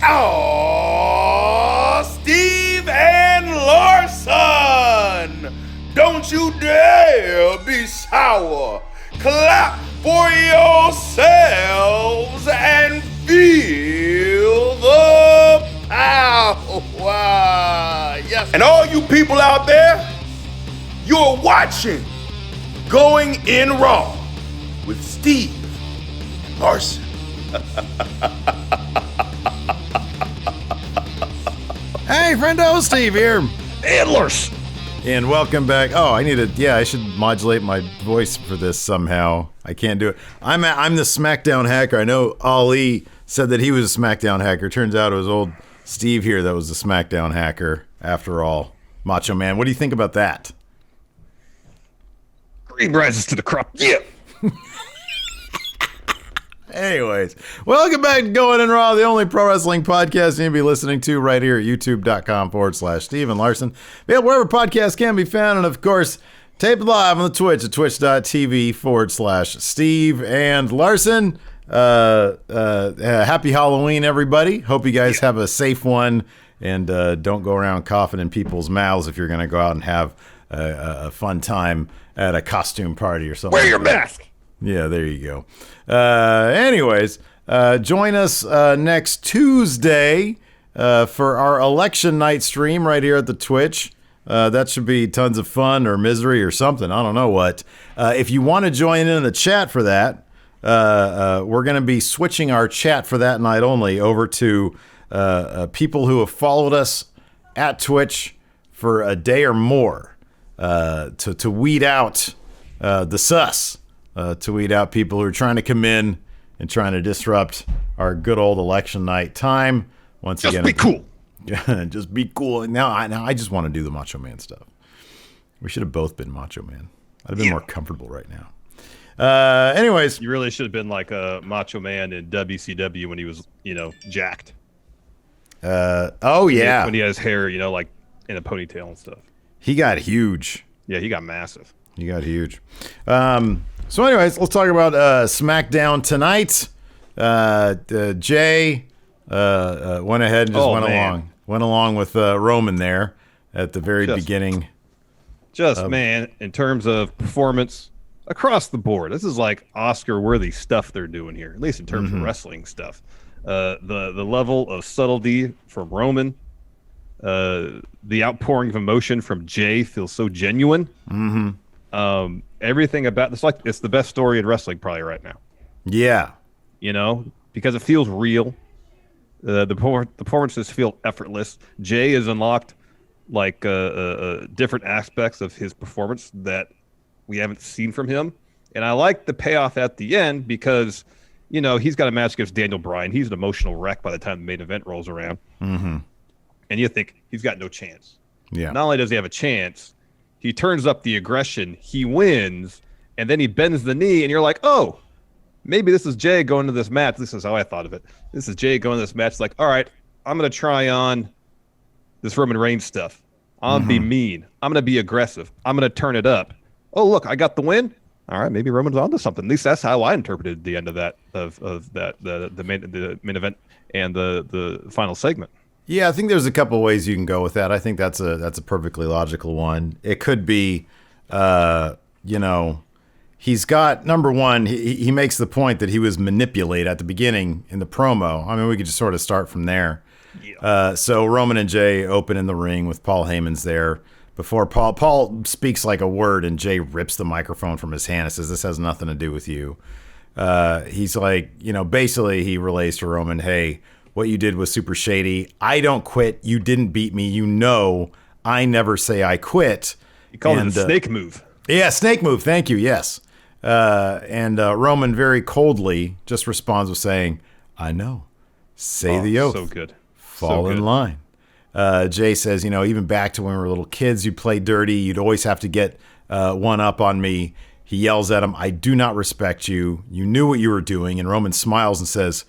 Oh, Steve and Larson! Don't you dare be sour. Clap for yourselves and feel the power. Yes. And all you people out there, you're watching Going In Raw with Steve and Larson. Hey, friendo, Steve here. And Larson. And welcome back. Oh, I should modulate my voice for this somehow. I can't do it. I'm the SmackDown hacker. I know Ali said that he was a SmackDown hacker. Turns out it was old Steve here that was the SmackDown hacker after all. Macho Man, what do you think about that? Green rises to the crop. Yeah. Anyways, welcome back to Going In Raw, the only pro wrestling podcast you'll be listening to right here at youtube.com/Steve and Larson. Available wherever podcasts can be found, and of course, taped live on the Twitch at twitch.tv/Steve and Larson. Happy Halloween, everybody. Hope you guys have a safe one, and don't go around coughing in people's mouths if you're going to go out and have a fun time at a costume party or something. Wear your mask. Yeah, there you go. Anyways, join us next Tuesday for our election night stream right here at the Twitch. That should be tons of fun or misery or something. I don't know what. If you want to join in the chat for that, we're going to be switching our chat for that night only over to people who have followed us at Twitch for a day or more to weed out the sus. To weed out people who are trying to come in and trying to disrupt our good old election night time. Once again, just be cool. Just be cool. Now I just want to do the Macho Man stuff. We should have both been Macho Man. I'd have been more comfortable right now. Anyways, you really should have been like a Macho Man in WCW when he was, jacked. Oh yeah, when he had his hair, like in a ponytail and stuff. He got huge. Yeah, he got massive. He got huge. So anyways, let's talk about SmackDown tonight. Jey went ahead and just went along with Roman there at the very beginning. Man, in terms of performance across the board, this is like Oscar-worthy stuff they're doing here, at least in terms of wrestling stuff. The level of subtlety from Roman, the outpouring of emotion from Jey feels so genuine. Everything about this, it's the best story in wrestling probably right now. Yeah, because it feels real. The performances feel effortless. Jey has unlocked different aspects of his performance that we haven't seen from him, and I like the payoff at the end because he's got a match against Daniel Bryan. He's an emotional wreck by the time the main event rolls around, and you think he's got no chance. Yeah. Not only does he have a chance, he turns up the aggression, he wins, and then he bends the knee, and you're like, oh, maybe this is Jey going to this match. This is how I thought of it. This is Jey going to this match like, all right, I'm going to try on this Roman Reigns stuff. I'm going to be mean. I'm going to be aggressive. I'm going to turn it up. Oh, look, I got the win. All right, maybe Roman's onto something. At least that's how I interpreted the end of that, the main event and the final segment. Yeah, I think there's a couple ways you can go with that. I think that's a perfectly logical one. It could be, he's got, number one, he makes the point that he was manipulated at the beginning in the promo. I mean, we could just sort of start from there. Yeah. So Roman and Jey open in the ring with Paul Heyman's there. Before Paul speaks like a word, and Jey rips the microphone from his hand and says, "This has nothing to do with you." He's like, basically he relays to Roman, "Hey, what you did was super shady. I don't quit. You didn't beat me. I never say I quit." He called it a snake move. Yeah, snake move. Thank you. Yes. And Roman very coldly just responds with saying, "I know. Say the oath. So good. Fall in line." Jey says, even back to when we were little kids, you'd play dirty. You'd always have to get one up on me. He yells at him, "I do not respect you. You knew what you were doing." And Roman smiles and says,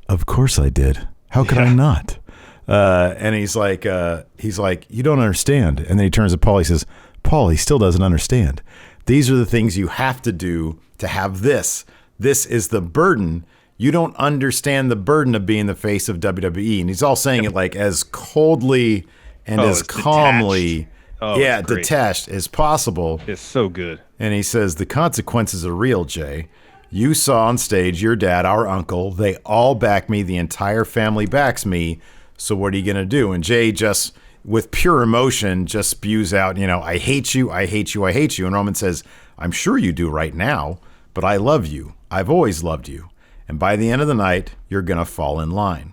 "Of course I did. How could I not?" And he's like, "You don't understand." And then he turns to Paul. He says, "Paul, he still doesn't understand. These are the things you have to do to have this. This is the burden you don't understand the burden of being the face of WWE. And he's all saying it like as coldly and as calmly, detached as possible. It's so good. And he says, the consequences are real, Jey. You saw on stage your dad, our uncle. They all back me. The entire family backs me. So what are you going to do? And Jey just, with pure emotion, just spews out, I hate you, I hate you, I hate you. And Roman says, I'm sure you do right now, but I love you. I've always loved you. And by the end of the night, you're going to fall in line.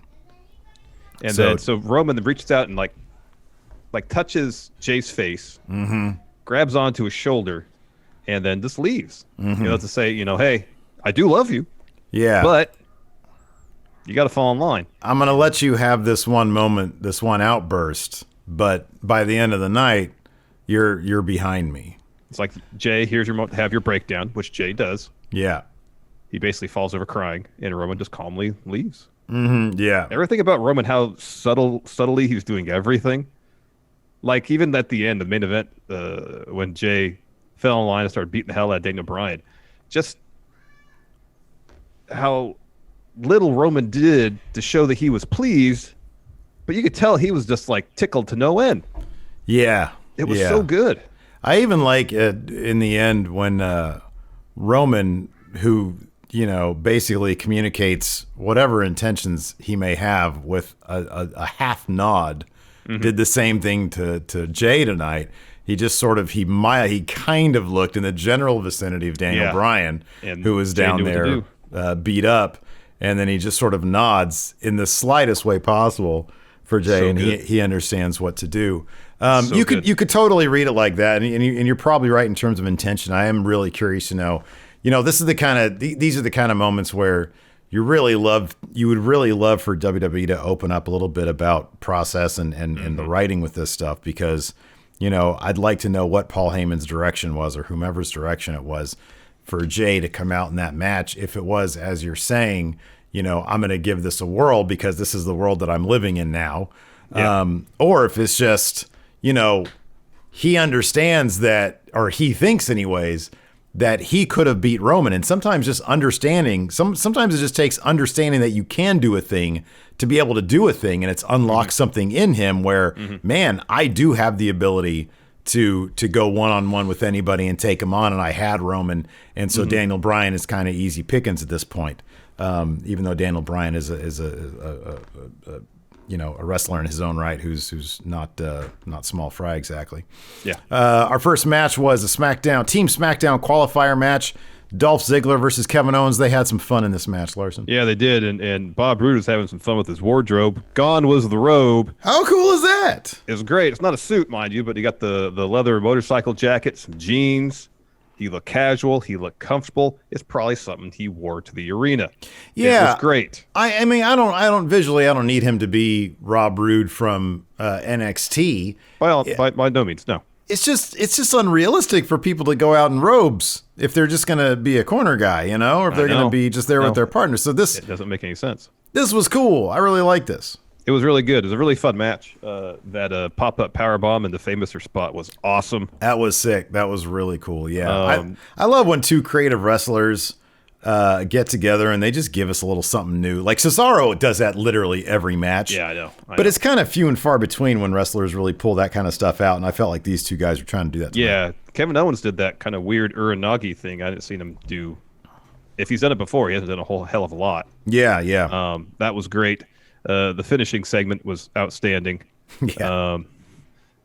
And so Roman reaches out and like touches Jey's face, grabs onto his shoulder, and then just leaves. To say, hey, I do love you. Yeah. But you got to fall in line. I'm going to let you have this one moment, this one outburst, but by the end of the night, you're behind me. It's like, Jey, here's your moment to have your breakdown, which Jey does. Yeah. He basically falls over crying, and Roman just calmly leaves. Yeah. Everything about Roman, how subtly he's doing everything. Like, even at the end, the main event, when Jey fell in line and started beating the hell out of Daniel Bryan, just how little Roman did to show that he was pleased, but you could tell he was just, like, tickled to no end. Yeah. It was so good. I even like it in the end when Roman, who basically communicates whatever intentions he may have with a half nod, did the same thing to Jey tonight. He just sort of, he kind of looked in the general vicinity of Daniel Bryan, who was down there beat up, and then he just sort of nods in the slightest way possible for Jey, and he understands what to do. You could totally read it like that, and you're probably right in terms of intention. I am really curious to know. This is these are the kind of moments where you would really love for WWE to open up a little bit about process and the writing with this stuff, because I'd like to know what Paul Heyman's direction was, or whomever's direction it was, for Jey to come out in that match. If it was, as you're saying, I'm going to give this a whirl because this is the world that I'm living in now, or if it's just he understands that, or he thinks anyways, that he could have beat Roman. And sometimes just understanding, sometimes it just takes understanding that you can do a thing to be able to do a thing, and it's unlocked something in him where, man, I do have the ability to go one-on-one with anybody and take him on, and I had Roman, and so Daniel Bryan is kind of easy pickings at this point, even though Daniel Bryan is a wrestler in his own right, who's not small fry exactly. Yeah. Our first match was a Team SmackDown qualifier match. Dolph Ziggler versus Kevin Owens. They had some fun in this match, Larson. Yeah, they did, and Bob Roode was having some fun with his wardrobe. Gone was the robe. How cool is that? It was great. It's not a suit, mind you, but he got the leather motorcycle jacket, some jeans. He looked casual. He looked comfortable. It's probably something he wore to the arena. Yeah, it was great. I mean, I don't need him to be Rob Roode from NXT. By no means, no. It's just unrealistic for people to go out in robes if they're just going to be a corner guy, or if they're going to be just there with their partner. So it doesn't make any sense. This was cool. I really like this. It was really good. It was a really fun match. That pop-up powerbomb in the Famouser spot was awesome. That was sick. That was really cool. Yeah. I love when two creative wrestlers get together and they just give us a little something new. Like Cesaro does that literally every match. Yeah, I know. But it's kind of few and far between when wrestlers really pull that kind of stuff out, and I felt like these two guys were trying to do that tonight. Yeah, Kevin Owens did that kind of weird Uranagi thing. I didn't see him do. If he's done it before, he hasn't done a whole hell of a lot. Yeah, yeah. That was great. The finishing segment was outstanding. Yeah.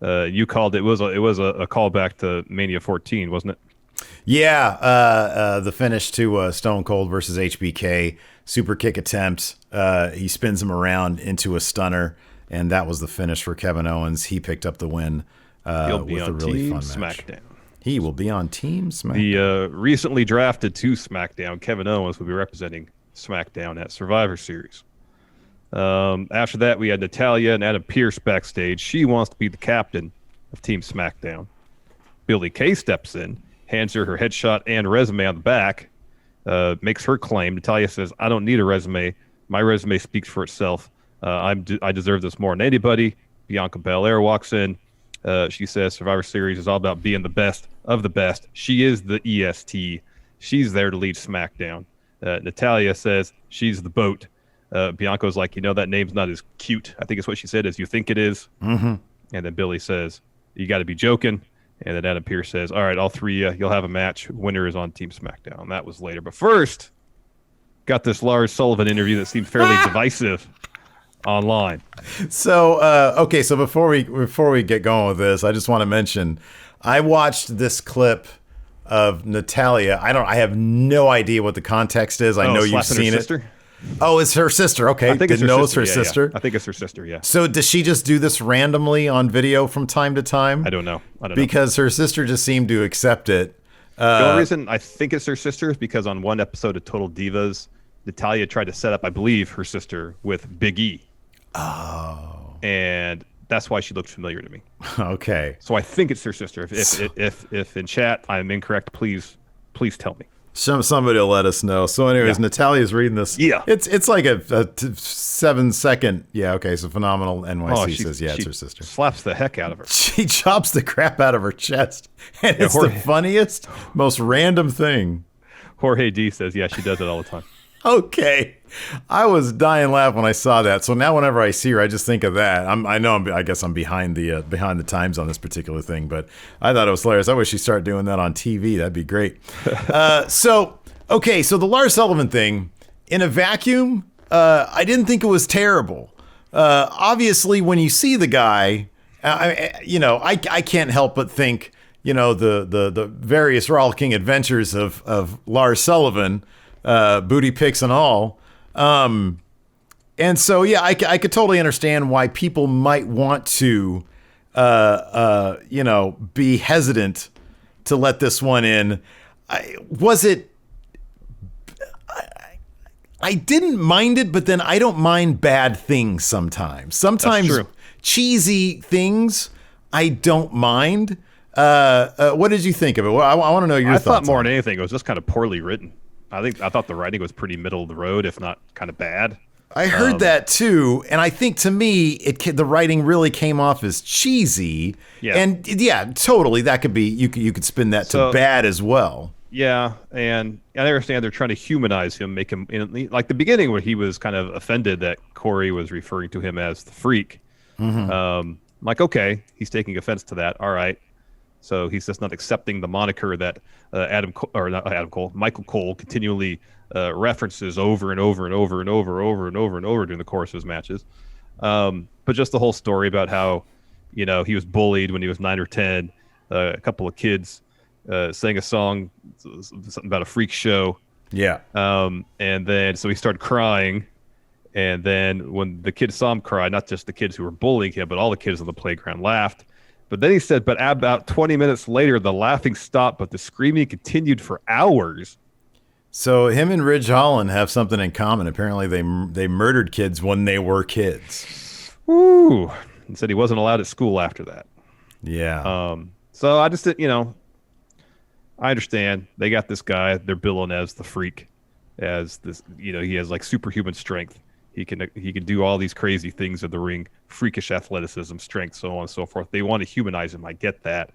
You called it. It was a callback to Mania 14, wasn't it? Yeah. The finish to Stone Cold versus HBK super kick attempt. He spins him around into a stunner, and that was the finish for Kevin Owens. He picked up the win with a really fun match. SmackDown. He will be on Team SmackDown. The recently drafted to SmackDown, Kevin Owens will be representing SmackDown at Survivor Series. After that, we had Natalya and Adam Pearce backstage. She wants to be the captain of Team SmackDown. Billie Kay steps in, hands her headshot and resume on the back, makes her claim. Natalya says, I don't need a resume. My resume speaks for itself. I deserve this more than anybody. Bianca Belair walks in. She says Survivor Series is all about being the best of the best. She is the EST. She's there to lead SmackDown. Natalya says she's the boat. Bianca's like, that name's not as cute, I think is what she said, as you think it is. Mm-hmm. And then Billie says, you got to be joking. And then Adam Pearce says, all right, all three, you'll have a match. Winner is on Team SmackDown. That was later. But first, got this Lars Sullivan interview that seemed fairly divisive online. So, okay, so before we get going with this, I just want to mention, I watched this clip of Natalya. I have no idea what the context is. I know you've seen it. Oh, it's her sister. Okay, I think it's her sister. I think it's her sister. Yeah. So does she just do this randomly on video from time to time? I don't know. Because her sister just seemed to accept it. The only reason I think it's her sister is because on one episode of Total Divas, Natalya tried to set up, I believe, her sister with Big E. Oh. And that's why she looked familiar to me. Okay. So I think it's her sister. If in chat I'm incorrect, please tell me. Somebody will let us know. So anyways, Natalya's reading this. Yeah. It's like a 7-second. Yeah, okay. So Phenomenal NYC says, it's her sister. Slaps the heck out of her. She chops the crap out of her chest. And it's the funniest, most random thing. Jorge D says, yeah, she does it all the time. Okay. I was dying laugh when I saw that. So now whenever I see her, I just think of that. I guess I'm behind the times on this particular thing, but I thought it was hilarious. I wish she started doing that on TV. That'd be great. So the Lars Sullivan thing, in a vacuum, I didn't think it was terrible. Obviously, when you see the guy, I can't help but think, the various rollicking adventures of Lars Sullivan, booty pics and all. And so, I could totally understand why people might want to, be hesitant to let this one in. I didn't mind it, but then I don't mind bad things sometimes. Sometimes cheesy things I don't mind. What did you think of it? Well, I want to know your thoughts. I thought more than anything, it was just kind of poorly written. I thought the writing was pretty middle of the road, if not kind of bad. I heard that too, and I think to me, the writing really came off as cheesy. Yeah. And totally, that could be you could spin that to bad as well. Yeah, and I understand they're trying to humanize him, make him like the beginning where he was kind of offended that Corey was referring to him as the Freak. Mm-hmm. Like, okay, he's taking offense to that. All right. So he's just not accepting the moniker that Michael Cole continually references over and over and over and over and over and over and over during the course of his matches. But just the whole story about how, he was bullied when he was 9 or 10. A couple of kids sang a song, something about a freak show. Yeah. And then so he started crying. And then when the kids saw him cry, not just the kids who were bullying him, but all the kids on the playground laughed. But then he said, but about 20 minutes later, the laughing stopped, but the screaming continued for hours. So him and Ridge Holland have something in common. Apparently, they murdered kids when they were kids. Ooh. And said he wasn't allowed at school after that. Yeah. So I just didn't, I understand. They got this guy. They're billing as the Freak, as this, he has like superhuman strength. He can do all these crazy things in the ring, freakish athleticism, strength, so on and so forth. They want to humanize him. I get that.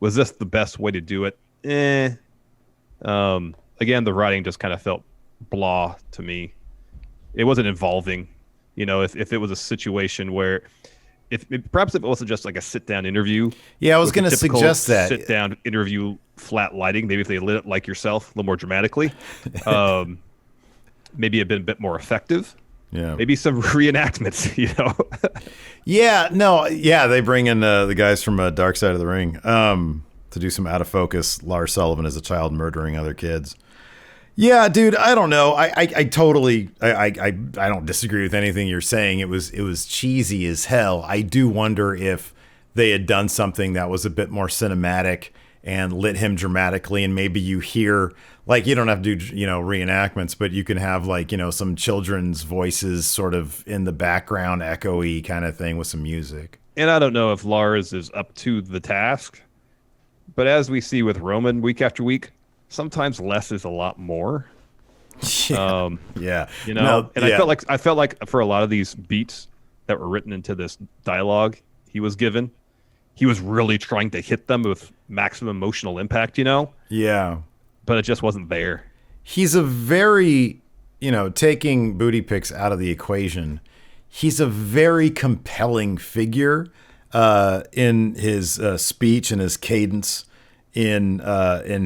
Was this the best way to do it? Again, the writing just kind of felt blah to me. It wasn't involving. If it was a situation where, perhaps if it wasn't just like a sit-down interview. Yeah, I was going to suggest that. Sit-down interview, flat lighting. Maybe if they lit it like yourself, a little more dramatically. Maybe it'd been a bit more effective. Yeah. Maybe some reenactments, They bring in the guys from Dark Side of the Ring to do some out of focus Lars Sullivan as a child murdering other kids. Yeah, dude, I don't know. I totally don't disagree with anything you're saying. It was cheesy as hell. I do wonder if they had done something that was a bit more cinematic and lit him dramatically, and maybe you hear, like, you don't have to do reenactments, but you can have some children's voices sort of in the background, echoey kind of thing with some music. And I don't know if Lars is up to the task, but as we see with Roman week after week, sometimes less is a lot more. Yeah. I felt like for a lot of these beats that were written into this dialogue he was given, he was really trying to hit them with maximum emotional impact, Yeah. But it just wasn't there. he's a very, taking booty pics out of the equation, he's a very compelling figure in his speech and his cadence, in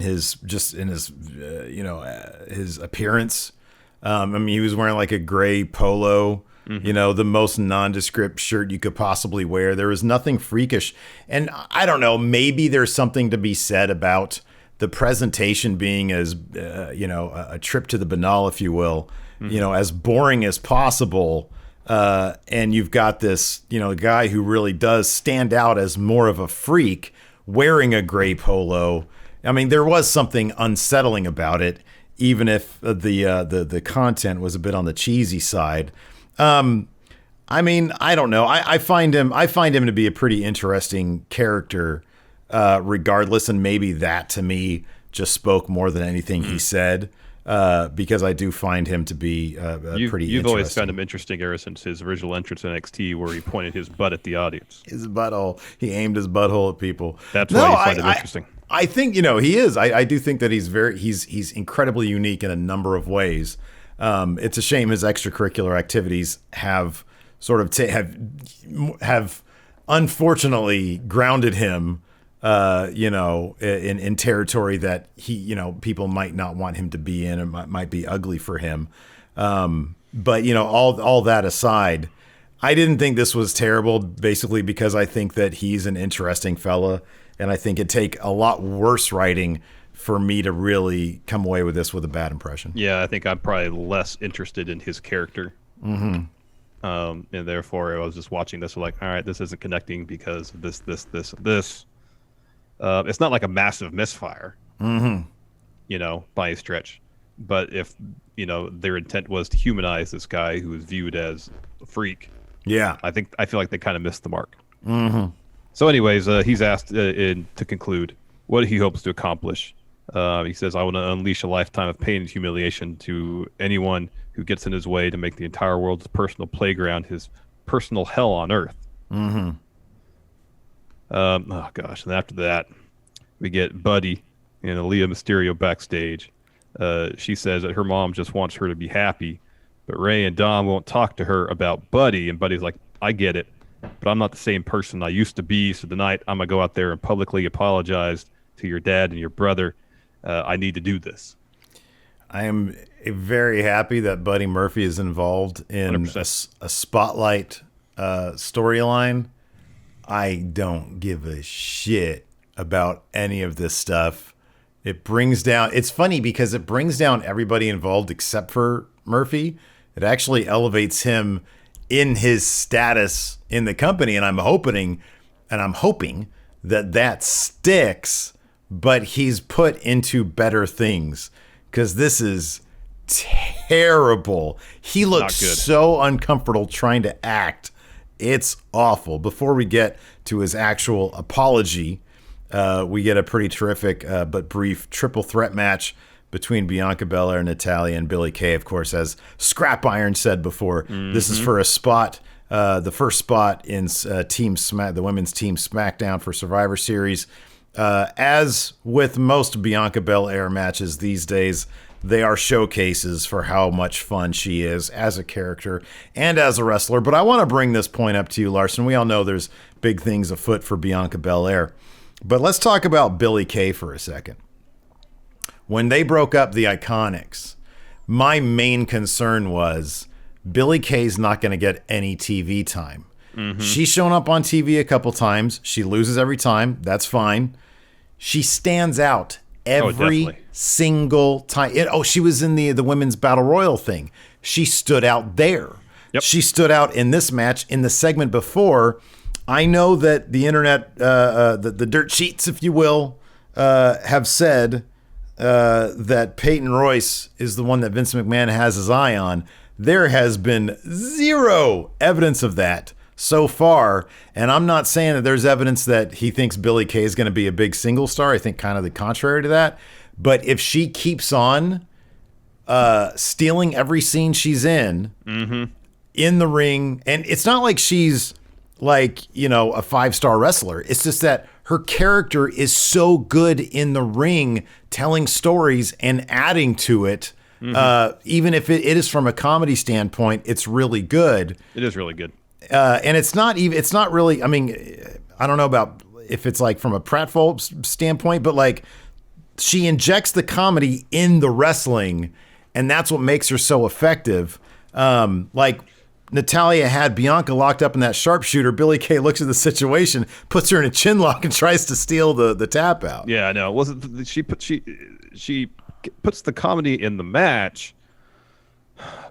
his his appearance. I mean, he was wearing like a gray polo, the most nondescript shirt you could possibly wear. There was nothing freakish. And I don't know, maybe there's something to be said about the presentation being as, a trip to the banal, if you will, as boring as possible. And you've got this, guy who really does stand out as more of a freak wearing a gray polo. I mean, there was something unsettling about it, even if the content was a bit on the cheesy side. I mean, I don't know. I find him to be a pretty interesting character, regardless, and maybe that to me just spoke more than anything he said, because I do find him to be pretty interesting. You've always found him interesting ever since his original entrance in NXT, where he pointed his butt at the audience. His butthole. He aimed his butthole at people. That's why you find him interesting. I think, he is. I do think that he's incredibly unique in a number of ways. It's a shame his extracurricular activities have sort of have unfortunately grounded him, in territory that he, people might not want him to be in, and might be ugly for him. But all that aside, I didn't think this was terrible, basically because I think that he's an interesting fella. And I think it'd take a lot worse writing for me to really come away with this with a bad impression. Yeah, I think I'm probably less interested in his character. Mm-hmm. And therefore, I was just watching this like, all right, this isn't connecting because of this. It's not like a massive misfire, by a stretch. But if, their intent was to humanize this guy who is viewed as a freak, yeah, I feel like they kind of missed the mark. Mm-hmm. So anyways, he's asked to conclude what he hopes to accomplish. He says, I want to unleash a lifetime of pain and humiliation to anyone who gets in his way to make the entire world's personal playground his personal hell on earth. Mm-hmm. Oh, gosh. And after that, we get Buddy and Aaliyah Mysterio backstage. She says that her mom just wants her to be happy, but Ray and Dom won't talk to her about Buddy. And Buddy's like, I get it, but I'm not the same person I used to be. So tonight I'm going to go out there and publicly apologize to your dad and your brother. I need to do this. I am very happy that Buddy Murphy is involved in a Spotlight storyline. I don't give a shit about any of this stuff. It's funny because it brings down everybody involved except for Murphy. It actually elevates him in his status in the company, and I'm hoping that sticks, but he's put into better things, because this is terrible. He looks so uncomfortable trying to act. It's awful. Before we get to his actual apology, we get a pretty terrific but brief triple threat match between Bianca Belair, Natalya, and Billie Kay. Of course, as Scrap Iron said before, this is for a spot, the first spot in the women's Team SmackDown for Survivor Series. As with most Bianca Belair matches these days, they are showcases for how much fun she is as a character and as a wrestler. But I want to bring this point up to you, Larson. We all know there's big things afoot for Bianca Belair. But let's talk about Billie Kay for a second. When they broke up the Iconics, my main concern was Billie Kay's not going to get any TV time. Mm-hmm. She's shown up on TV a couple times. She loses every time. That's fine. She stands out every single time. She was in the Women's Battle Royal thing. She stood out there. Yep. She stood out in this match. In the segment before, I know that the internet, the dirt sheets, if you will, have said that Peyton Royce is the one that Vince McMahon has his eye on. There has been zero evidence of that so far, and I'm not saying that there's evidence that he thinks Billie Kay is going to be a big single star. I think kind of the contrary to that. But if she keeps on stealing every scene she's in the ring, and it's not like she's like, you know, a 5-star wrestler. It's just that her character is so good in the ring, telling stories and adding to it. Even if it is from a comedy standpoint, it's really good. It is really good. And it's not really, I mean, I don't know about if it's like from a pratfall standpoint, but like she injects the comedy in the wrestling, and that's what makes her so effective. Like Natalya had Bianca locked up in that sharpshooter. Billie Kay looks at the situation, puts her in a chin lock, and tries to steal the tap out. Yeah, I know. It wasn't she puts the comedy in the match,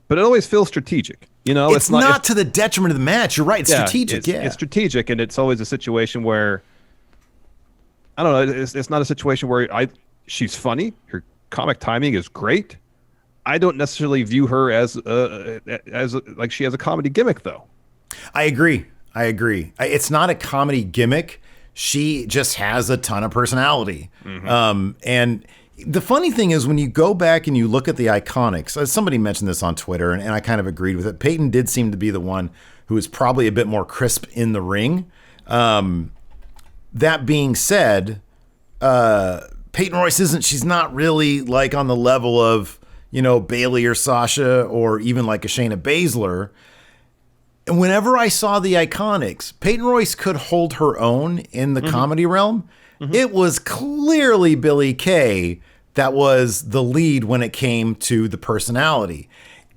but it always feels strategic. You know, it's not to the detriment of the match. You're right. It's strategic. It's strategic, and it's always a situation where I don't know. It's not a situation where she's funny. Her comic timing is great. I don't necessarily view her as like she has a comedy gimmick, though. I agree. It's not a comedy gimmick. She just has a ton of personality. And the funny thing is, when you go back and you look at the Iconics, somebody mentioned this on Twitter, and I kind of agreed with it. Peyton did seem to be the one who was probably a bit more crisp in the ring. That being said, Peyton Royce she's not really like on the level of, you know, Bailey or Sasha or even like a Shayna Baszler. And whenever I saw the Iconics, Peyton Royce could hold her own in the comedy realm. It was clearly Billie Kay that was the lead when it came to the personality.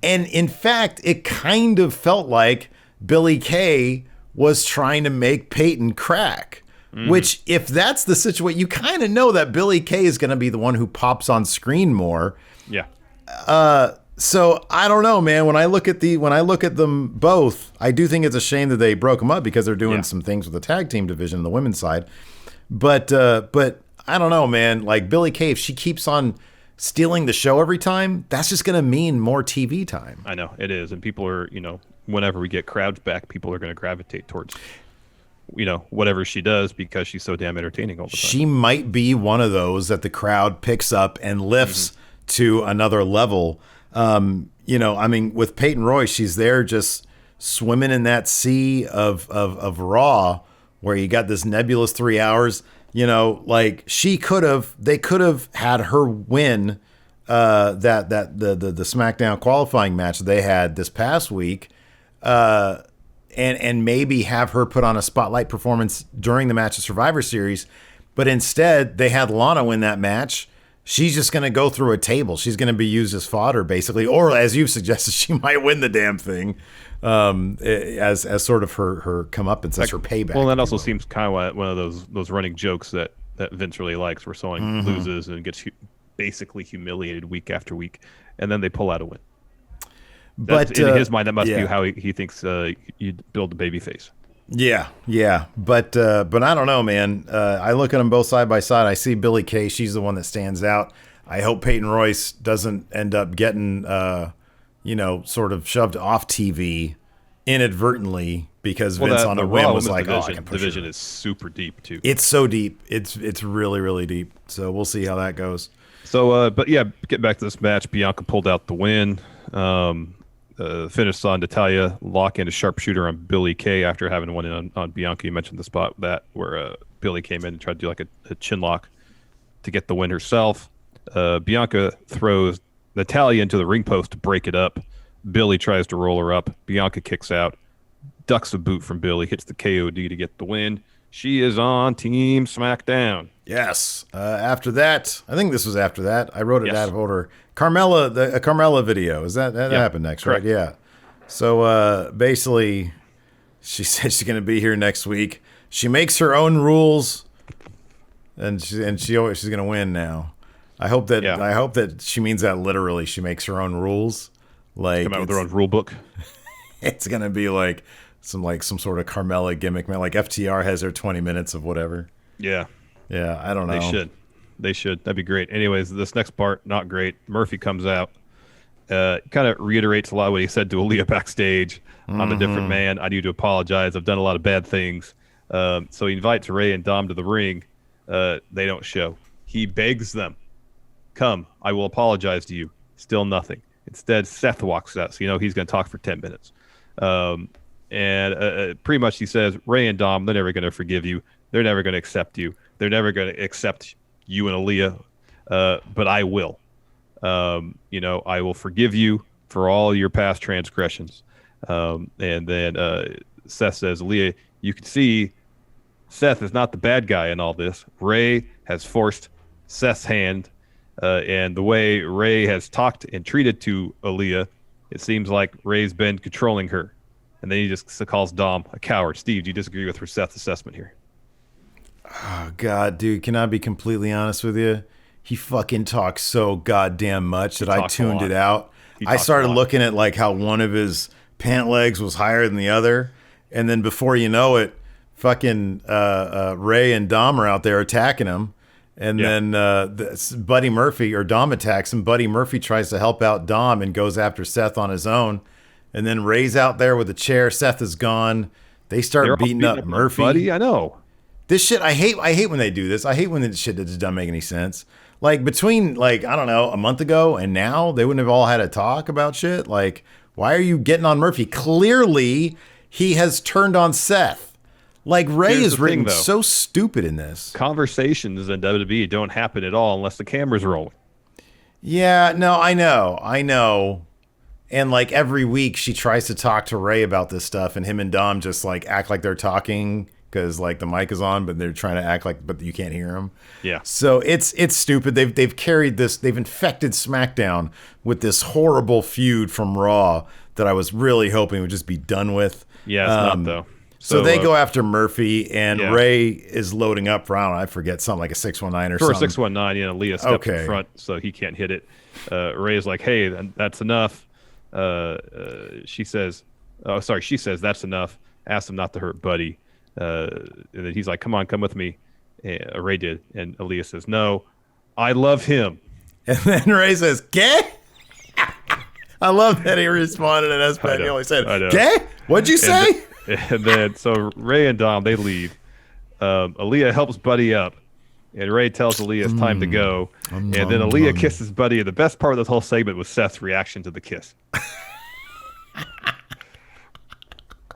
And in fact, it kind of felt like Billie Kay was trying to make Peyton crack. Which, if that's the situation, you kind of know that Billie Kay is going to be the one who pops on screen more. Yeah. So I don't know, man. When I look at them both, I do think it's a shame that they broke them up because they're doing some things with the tag team division on the women's side. But I don't know, man. Like Billie Kay, if she keeps on stealing the show every time, that's just going to mean more TV time. I know it is, and people are, you know, whenever we get crowds back, people are going to gravitate towards, you know, whatever she does because she's so damn entertaining all the time. She might be one of those that the crowd picks up and lifts to another level. You know, I mean, with Peyton Royce, she's there just swimming in that sea of Raw, where you got this nebulous 3 hours. You know, like they could have had her win the SmackDown qualifying match they had this past week, and maybe have her put on a spotlight performance during the match of Survivor Series, but instead they had Lana win that match. She's just going to go through a table. She's going to be used as fodder, basically. Or, as you've suggested, she might win the damn thing as sort of her comeuppance, as her payback. Well, that also seems kind of like one of those running jokes that Vince really likes, where someone loses and gets basically humiliated week after week, and then they pull out a win. But in his mind, that must be how he thinks you build a baby face. Yeah. But I don't know, man. I look at them both side by side. I see Billie Kay. She's the one that stands out. I hope Peyton Royce doesn't end up getting, sort of shoved off TV inadvertently because Vince on a whim was like, I can push division is super deep too. It's so deep. It's really, really deep. So we'll see how that goes. So, but yeah, get back to this match. Bianca pulled out the win. Finished on Natalya, lock in a sharpshooter on Billie Kay after having one in on Bianca. You mentioned the spot where Billie came in and tried to do like a chin lock to get the win herself. Bianca throws Natalya into the ring post to break it up. Billie tries to roll her up. Bianca kicks out, ducks a boot from Billie, hits the KOD to get the win. She is on Team SmackDown. Yes. After that, I think this was after that. I wrote it out of order. Carmella, a Carmella video. Is that happened next, correct. Right? Yeah. So basically, she said she's going to be here next week. She makes her own rules, and she's going to win now. I hope that she means that literally. She makes her own rules. Like come out with their own rule book. It's going to be like some sort of Carmella gimmick, man. Like FTR has their 20 minutes of whatever. Yeah. Yeah, I don't know. They should. That'd be great. Anyways, this next part, not great. Murphy comes out, kind of reiterates a lot of what he said to Aaliyah backstage. I'm a different man. I need to apologize. I've done a lot of bad things. So he invites Ray and Dom to the ring. They don't show. He begs them, come, I will apologize to you. Still nothing. Instead, Seth walks out. So, he's going to talk for 10 minutes. And pretty much he says, Ray and Dom, they're never going to forgive you. They're never going to accept you. They're never going to accept you and Aaliyah, but I will. I will forgive you for all your past transgressions. And then Seth says, Aaliyah, you can see Seth is not the bad guy in all this. Ray has forced Seth's hand, and the way Ray has talked and treated to Aaliyah, it seems like Ray's been controlling her. And then he just calls Dom a coward. Steve, do you disagree with Seth's assessment here? Oh, God, dude, can I be completely honest with you? He fucking talks so goddamn much that I tuned it out. I started looking at like how one of his pant legs was higher than the other. And then before you know it, fucking Ray and Dom are out there attacking him. And then Buddy Murphy, or Dom attacks him. Buddy Murphy tries to help out Dom and goes after Seth on his own. And then Ray's out there with a chair. Seth is gone. They start beating up Murphy. Buddy, I know. This shit, I hate when they do this. I hate when this shit just doesn't make any sense. Like, between, like, I don't know, a month ago and now, they wouldn't have all had a talk about shit. Like, why are you getting on Murphy? Clearly, he has turned on Seth. Like, Ray is written so stupid in this. Conversations in WWE don't happen at all unless the camera's rolling. Yeah, no, I know. And, like, every week she tries to talk to Ray about this stuff, and him and Dom just, like, act like they're talking because, like, the mic is on, but they're trying to act like, but you can't hear them. Yeah. So it's stupid. They've carried this. They've infected SmackDown with this horrible feud from Raw that I was really hoping would just be done with. Yeah, it's not though. So they go after Murphy, and Ray is loading up for, I forget, something like a 619 or something. For a 619, Leah stepped in front, so he can't hit it. Ray is like, hey, that's enough. She says, that's enough. Ask him not to hurt Buddy. And then he's like, come with me. Ray did. And Aaliyah says, no, I love him. And then Ray says, ¿Qué? I love that he responded in Espanol. He said, ¿Qué? What'd you say? And then, so Ray and Dom, they leave. Aaliyah helps Buddy up. And Ray tells Aaliyah it's time to go. And then Aaliyah kisses Buddy. And the best part of this whole segment was Seth's reaction to the kiss.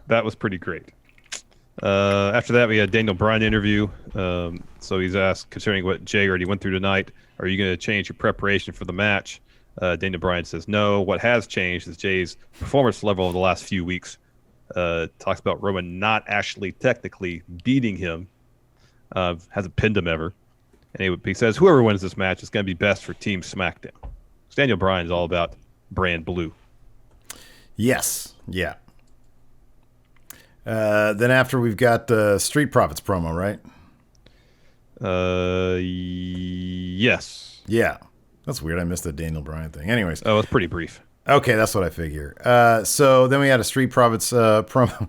That was pretty great. After that, we had Daniel Bryan interview. So he's asked, considering what Jey already went through tonight, are you going to change your preparation for the match? Daniel Bryan says no. What has changed is Jey's performance level over the last few weeks. Talks about Roman not actually technically beating him. Hasn't pinned him ever. And he says whoever wins this match is going to be best for Team SmackDown. So Daniel Bryan is all about brand blue. Yes. Yeah. Then after we've got the Street Profits promo, right? Yes. Yeah. That's weird. I missed the Daniel Bryan thing. Anyways. Oh, it's pretty brief. Okay, that's what I figure. So then we had a Street Profits promo.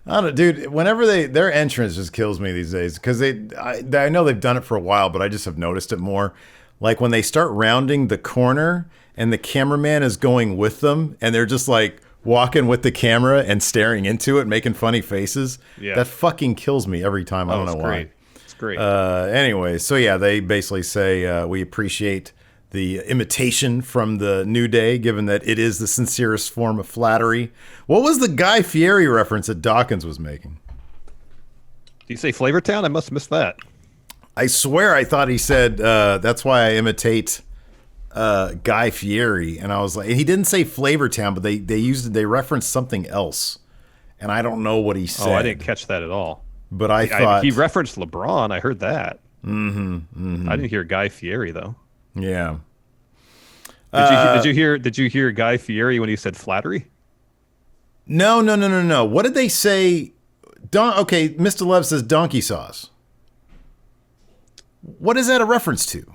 I don't know, dude. Whenever their entrance just kills me these days because I know they've done it for a while, but I just have noticed it more. Like when they start rounding the corner and the cameraman is going with them, and they're just like walking with the camera and staring into it, making funny faces. Yeah, that fucking kills me every time. I don't know why. It's great. Anyway, so yeah, they basically say we appreciate the imitation from the New Day, given that it is the sincerest form of flattery. What was the Guy Fieri reference that Dawkins was making? Did you say Flavortown? I must have missed that. I swear I thought he said, that's why I imitate Guy Fieri. And I was like, he didn't say Flavortown, but they referenced something else. And I don't know what he said. Oh, I didn't catch that at all. But I thought... he referenced LeBron. I heard that. Mm-hmm, mm-hmm. I didn't hear Guy Fieri, though. Yeah. Did you hear Guy Fieri when he said flattery? No. What did they say? Okay, Mr. Lev says donkey sauce. What is that a reference to?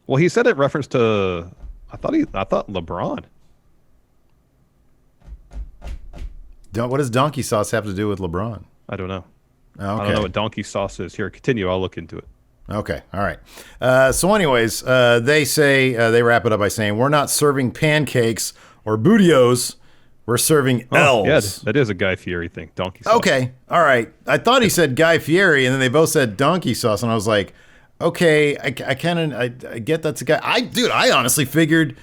Well, he said it reference to I thought LeBron. What does donkey sauce have to do with LeBron? I don't know. Okay. I don't know what donkey sauce is. Here, continue. I'll look into it. Okay. All right. So anyways, they say, they wrap it up by saying, we're not serving pancakes or bootios. We're serving L's. Yeah, that is a Guy Fieri thing. Donkey sauce. Okay. All right. I thought he said Guy Fieri, and then they both said donkey sauce, and I was like, okay, I get that's a guy. I honestly figured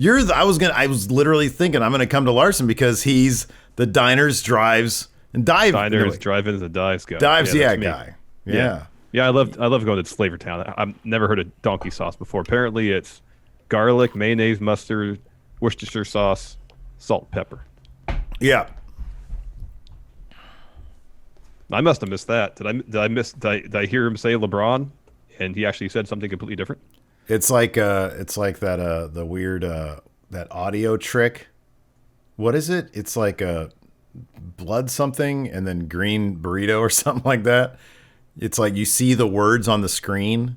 I was literally thinking I'm gonna come to Larson because he's the diners, drives, And diners, drive-ins, and dives guy. Dives, yeah, guy. Yeah. Yeah, I love going to Flavor Town. I've never heard of donkey sauce before. Apparently, it's garlic, mayonnaise, mustard, Worcestershire sauce, salt, pepper. Yeah. I must have missed that. Did I hear him say LeBron, and he actually said something completely different? It's like that the weird that audio trick. What is it? It's like a blood something and then green burrito or something like that. It's like you see the words on the screen.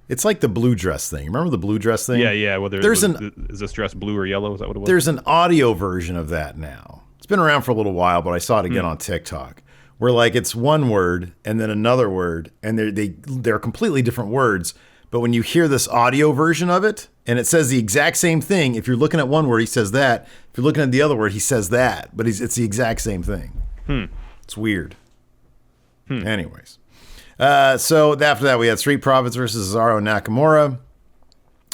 It's like the blue dress thing. Remember the blue dress thing? Yeah. Well, is this dress blue or yellow? Is that what it was? There's an audio version of that now. It's been around for a little while, but I saw it again on TikTok. Where like it's one word and then another word, and they're completely different words. But when you hear this audio version of it, and it says the exact same thing, if you're looking at one word, he says that. If you're looking at the other word, he says that. But it's the exact same thing. It's weird. Anyways. So after that, we had Street Profits versus Cesaro and Nakamura.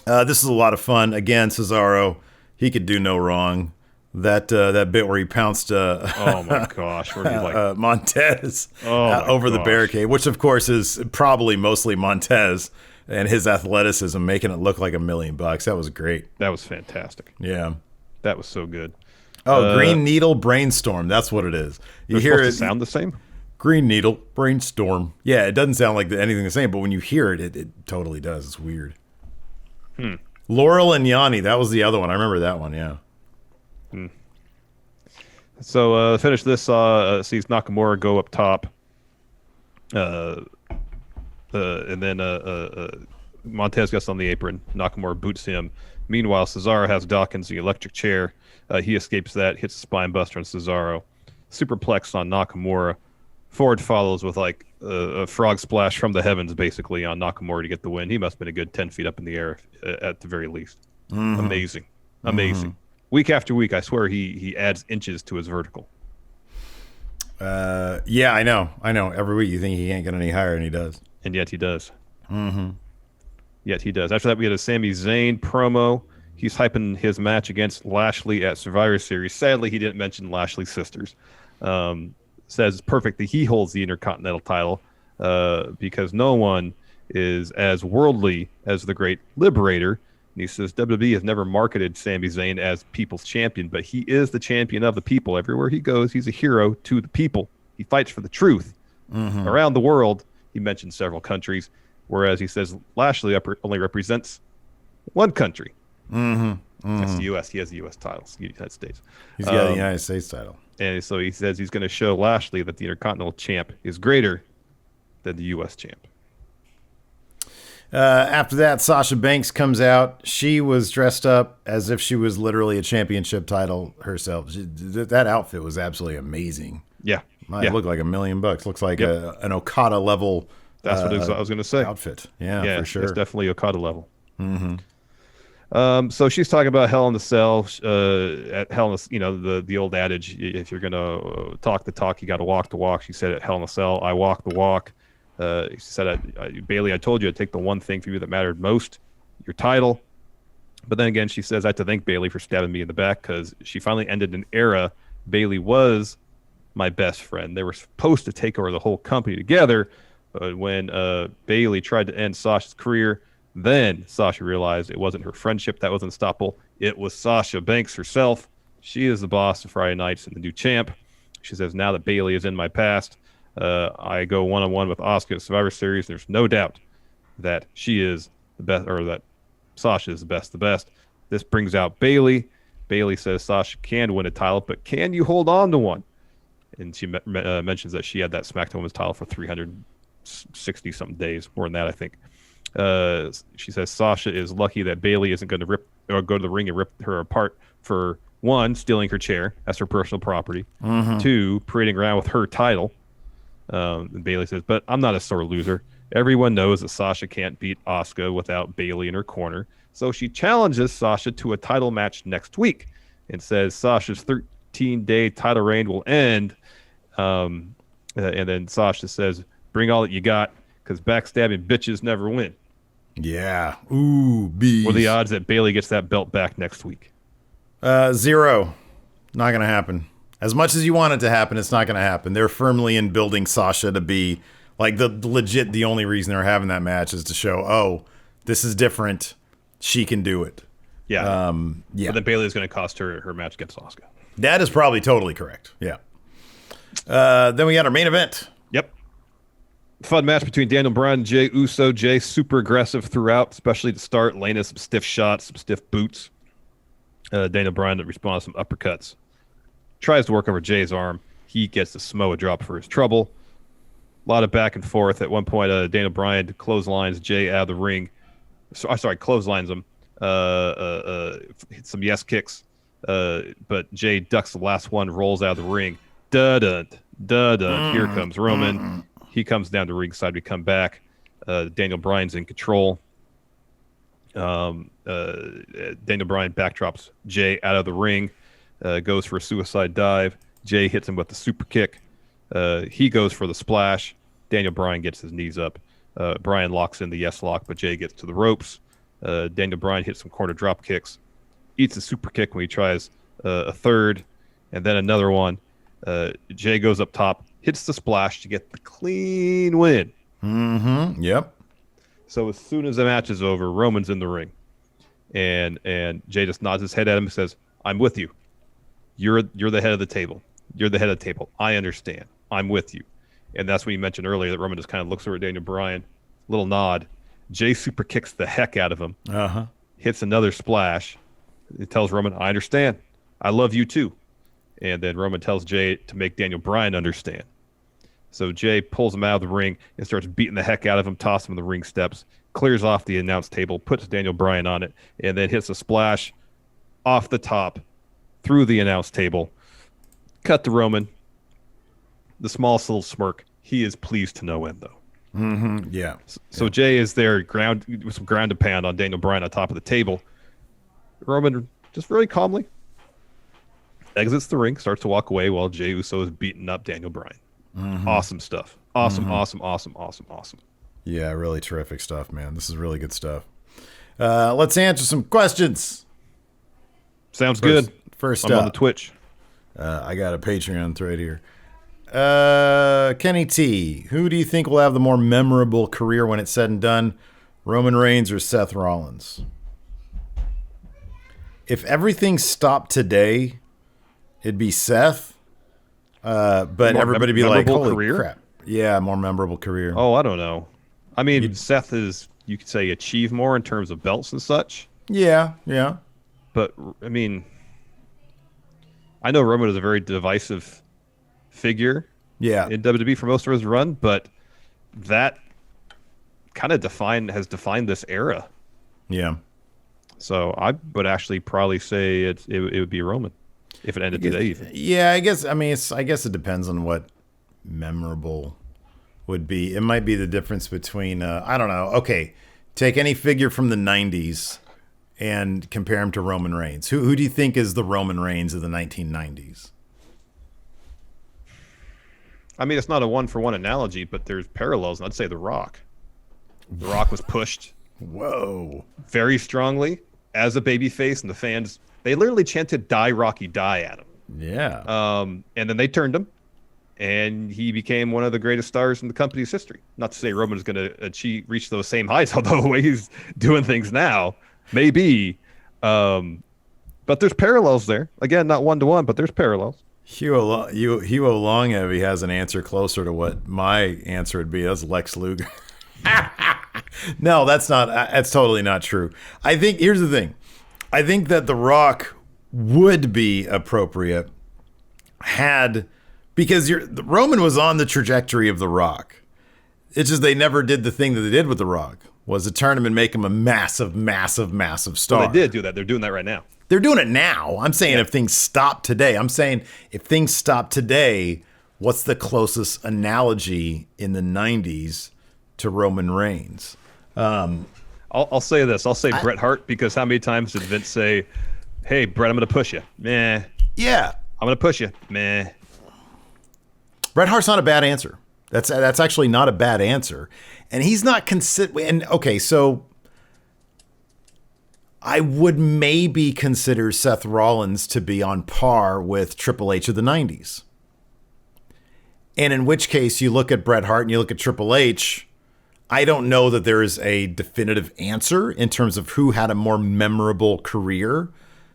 This is a lot of fun. Again, Cesaro, he could do no wrong. That bit where he pounced oh my gosh, where he like Montez over the barricade, which of course is probably mostly Montez and his athleticism making it look like $1 million. That was great. That was fantastic. Yeah, that was so good. Oh, Green Needle Brainstorm. That's what it is. You hear it sound the same. Green Needle Brainstorm. Yeah, it doesn't sound like anything the same, but when you hear it, it totally does. It's weird. Laurel and Yanni. That was the other one. I remember that one. Yeah. So finish this. Sees Nakamura go up top, and then Montez gets on the apron. Nakamura boots him. Meanwhile, Cesaro has Dawkins the electric chair. He escapes that, hits a spine buster on Cesaro, superplex on Nakamura. Ford follows with like a frog splash from the heavens, basically on Nakamura to get the win. He must have been a good 10 feet up in the air at the very least. Amazing. Week after week, I swear he adds inches to his vertical. Yeah, I know. Every week you think he can't get any higher, and he does. And yet he does. Yet he does. After that, we had a Sami Zayn promo. He's hyping his match against Lashley at Survivor Series. Sadly, he didn't mention Lashley's sisters. Says perfect that he holds the Intercontinental title because no one is as worldly as the Great Liberator. And he says WWE has never marketed Sami Zayn as people's champion, but he is the champion of the people. Everywhere he goes, he's a hero to the people. He fights for the truth. Around the world, he mentioned several countries, whereas he says Lashley only represents one country. That's the U.S. He has the U.S. titles, the United States. He's got the United States title. And so he says he's going to show Lashley that the Intercontinental champ is greater than the U.S. champ. After that, Sasha Banks comes out. She was dressed up as if she was literally a championship title herself. That outfit was absolutely amazing. Yeah. It looked like $1 million. Looks like an Okada level. That's what I was going to say. Outfit. Yeah, for sure. It's definitely Okada level. So she's talking about Hell in the Cell. At Hell in the, the old adage, if you're going to talk the talk, you got to walk the walk. She said at Hell in the Cell, I walk the walk. She said, Bailey, I told you I'd take the one thing for you that mattered most, your title. But then again, she says, I have to thank Bailey for stabbing me in the back because she finally ended an era. Bailey was my best friend. They were supposed to take over the whole company together. But when Bailey tried to end Sasha's career, then Sasha realized it wasn't her friendship that was unstoppable. It was Sasha Banks herself. She is the boss of Friday nights and the new champ. She says, now that Bailey is in my past, I go one-on-one with Asuka at Survivor Series. There's no doubt that she is the best, or that Sasha is the best. This brings out Bailey. Bailey says Sasha can win a title, but can you hold on to one? And she mentions that she had that SmackDown Women's title for 360-something days, more than that, I think. She says Sasha is lucky that Bailey isn't going to go to the ring and rip her apart for, one, stealing her chair as her personal property, two, parading around with her title. And Bailey says, but I'm not a sore loser. Everyone knows that Sasha can't beat Asuka without Bailey in her corner. So she challenges Sasha to a title match next week and says Sasha's 13-day title reign will end. And then Sasha says, bring all that you got because backstabbing bitches never win. Yeah. Ooh, bees. What are the odds that Bailey gets that belt back next week? 0. Not going to happen. As much as you want it to happen, it's not going to happen. They're firmly in building Sasha to be like the only reason they're having that match is to show, oh, this is different. She can do it. Yeah. Yeah. But then Bailey is going to cost her match against Asuka. That is probably totally correct. Yeah. Then we got our main event. Yep. Fun match between Daniel Bryan and Jey Uso. Jey super aggressive throughout, especially to start, laying some stiff shots, some stiff boots. Daniel Bryan responds to some uppercuts. Tries to work over Jay's arm. He gets the Samoa drop for his trouble. A lot of back and forth. At one point, Daniel Bryan clotheslines Jey out of the ring. Clotheslines him. Hits some yes kicks. But Jey ducks the last one, rolls out of the ring. Dun. Here comes Roman. He comes down to ringside. We come back. Daniel Bryan's in control. Daniel Bryan backdrops Jey out of the ring. Goes for a suicide dive. Jey hits him with the super kick. He goes for the splash. Daniel Bryan gets his knees up. Bryan locks in the yes lock, but Jey gets to the ropes. Daniel Bryan hits some corner drop kicks. Eats a super kick when he tries a third, and then another one. Jey goes up top, hits the splash to get the clean win. Mm-hmm. Yep. So as soon as the match is over, Roman's in the ring, and Jey just nods his head at him and says, "I'm with you. You're the head of the table. You're the head of the table. I understand. I'm with you." And that's when you mentioned earlier that Roman just kind of looks over at Daniel Bryan, little nod. Jey super kicks the heck out of him. Hits another splash. It tells Roman, "I understand. I love you too." And then Roman tells Jey to make Daniel Bryan understand. So Jey pulls him out of the ring and starts beating the heck out of him, tosses him in the ring steps, clears off the announce table, puts Daniel Bryan on it, and then hits a splash off the top through the announce table. Cut to Roman. The smallest little smirk. He is pleased to no end, though. Mm-hmm. Yeah. So Jey is there with some ground to pound on Daniel Bryan on top of the table. Roman just very calmly exits the ring, starts to walk away while Jey Uso is beating up Daniel Bryan. Mm-hmm. Awesome stuff. Awesome. Yeah, really terrific stuff, man. This is really good stuff. Let's answer some questions. Sounds good. First I'm up, on the Twitch. I got a Patreon thread here. Kenny T, who do you think will have the more memorable career when it's said and done, Roman Reigns or Seth Rollins? If everything stopped today, it'd be Seth. But More everybody be like, holy career? crap. Yeah, more memorable career. Oh, I don't know. I mean, Seth is, you could say, achieve more in terms of belts and such. Yeah. But, I mean, I know Roman is a very divisive figure in WWE for most of his run, but that kind of has defined this era. Yeah. So I would actually probably say it would be Roman if it ended today. Even. Yeah, I guess it depends on what memorable would be. It might be the difference between I don't know. Okay, take any figure from the 90s and compare him to Roman Reigns. Who do you think is the Roman Reigns of the 1990s? I mean, it's not a one-for-one analogy, but there's parallels, and I'd say The Rock. The Rock was pushed very strongly as a babyface, and the fans, they literally chanted "Die Rocky, die" at him. Yeah. And then they turned him, and he became one of the greatest stars in the company's history. Not to say Roman is going to reach those same heights, although the way he's doing things now, maybe. But there's parallels there. Again, not one-to-one, but there's parallels. Hugo Longheavy has an answer closer to what my answer would be. That's Lex Luger. No, that's totally not true. I think, here's the thing. I think that The Rock would be appropriate because Roman was on the trajectory of The Rock. It's just they never did the thing that they did with The Rock, was to turn him and make him a massive, massive, massive star. Well, they did do that. They're doing that right now. They're doing it now. I'm saying if things stop today. What's the closest analogy in the 90s to Roman Reigns? I'll say this. I'll say Bret Hart, because how many times did Vince say, "Hey, Bret, I'm going to push you"? Meh. Yeah. I'm going to push you. Meh. Bret Hart's not a bad answer. That's actually not a bad answer. And he's not and okay, so I would maybe consider Seth Rollins to be on par with Triple H of the 90s. And in which case, you look at Bret Hart and you look at Triple H, I don't know that there is a definitive answer in terms of who had a more memorable career.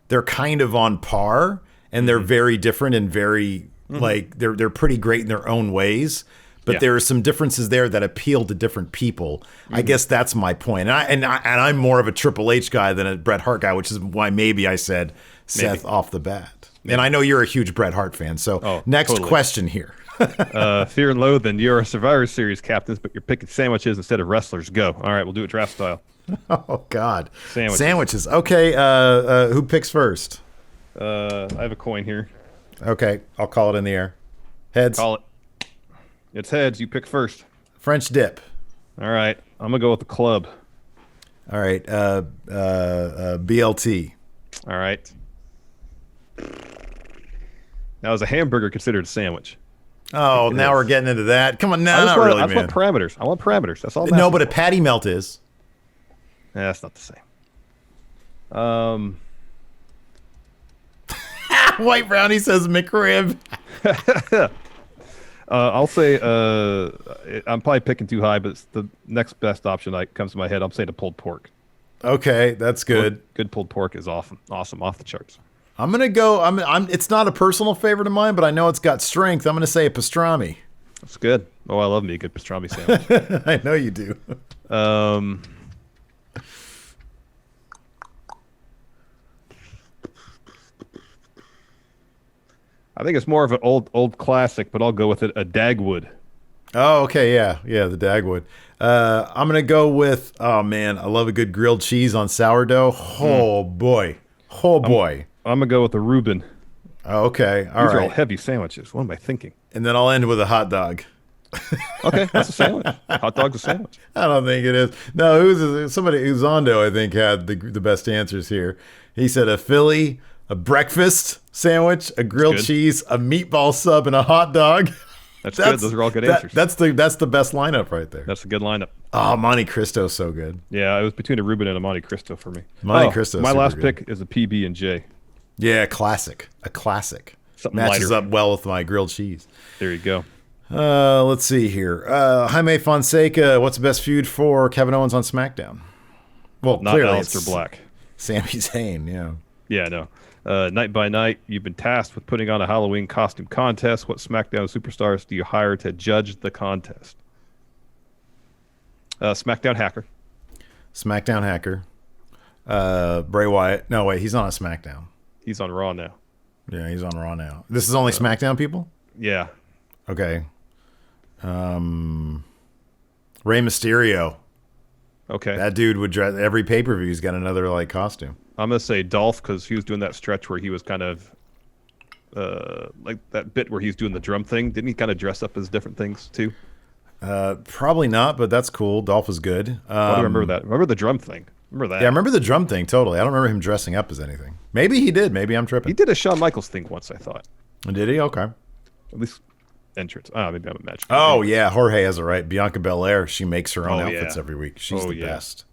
They're kind of on par, and they're very different and very, like, they're pretty great in their own ways. But there are some differences there that appeal to different people. I guess that's my point. And I'm more of a Triple H guy than a Bret Hart guy, which is why maybe I said Seth off the bat. And I know you're a huge Bret Hart fan. So next question here. Fear and Loathing. You're a Survivor Series captains, but you're picking sandwiches instead of wrestlers. Go. All right, we'll do it draft style. Oh, God. Sandwiches. Okay, who picks first? I have a coin here. Okay, I'll call it in the air. Heads. Call it. It's heads. You pick first. French dip. All right. I'm going to go with the club. All right. BLT. All right. Now, is a hamburger considered a sandwich? Oh, now we're getting into that. Come on, now, I not really, I man. want parameters. I want parameters. That's all. No, but a patty melt is. That's not the same. White Brownie says McRib. I'll say I'm probably picking too high, but it's the next best option that comes to my head. I'm saying a pulled pork. Okay, that's good. Good pulled pork is awesome, off the charts. I'm gonna go. It's not a personal favorite of mine, but I know it's got strength. I'm gonna say a pastrami. That's good. Oh, I love me a good pastrami sandwich. I know you do. I think it's more of an old classic, but I'll go with it. A Dagwood. Oh, okay, yeah, the Dagwood. I'm gonna go with. Oh man, I love a good grilled cheese on sourdough. Oh boy. I'm gonna go with the Reuben. Oh, okay, all right. These are all heavy sandwiches. What am I thinking? And then I'll end with a hot dog. Okay, that's a sandwich. Hot dog's a sandwich. I don't think it is. No, somebody Uzondo, I think, had the best answers here. He said a Philly, a breakfast sandwich, a grilled cheese, a meatball sub, and a hot dog. That's good. Those are all good answers. That's the best lineup right there. That's a good lineup. Oh, Monte Cristo's so good. Yeah, it was between a Reuben and a Monte Cristo for me. Monte Cristo. My last pick is a PB and J. Yeah, classic. A classic. Something matches lighter. up well with my grilled cheese. There you go. Let's see here. Jaime Fonseca, what's the best feud for Kevin Owens on SmackDown? Well, Not clearly Aleister it's Black. Sami Zayn, yeah. Yeah, no. Night by night, you've been tasked with putting on a Halloween costume contest. What SmackDown superstars do you hire to judge the contest? SmackDown Hacker. SmackDown Hacker. Bray Wyatt. No, wait, he's not on SmackDown. He's on Raw now. Yeah, he's on Raw now. This is only SmackDown people? Yeah. Okay. Rey Mysterio. Okay. That dude would dress every pay-per-view. He's got another like costume. I'm gonna say Dolph because he was doing that stretch where he was kind of like that bit where he's doing the drum thing. Didn't he kind of dress up as different things too? Probably not, but that's cool. Dolph is good. I do remember that. Remember the drum thing? Remember that? Yeah, I remember the drum thing totally. I don't remember him dressing up as anything. Maybe he did. Maybe I'm tripping. He did a Shawn Michaels thing once, I thought. Did he? Okay. At least entrance. Maybe I'm imagining. Oh yeah, Jorge has it right. Bianca Belair. She makes her own outfits yeah. every week. She's the yeah. best.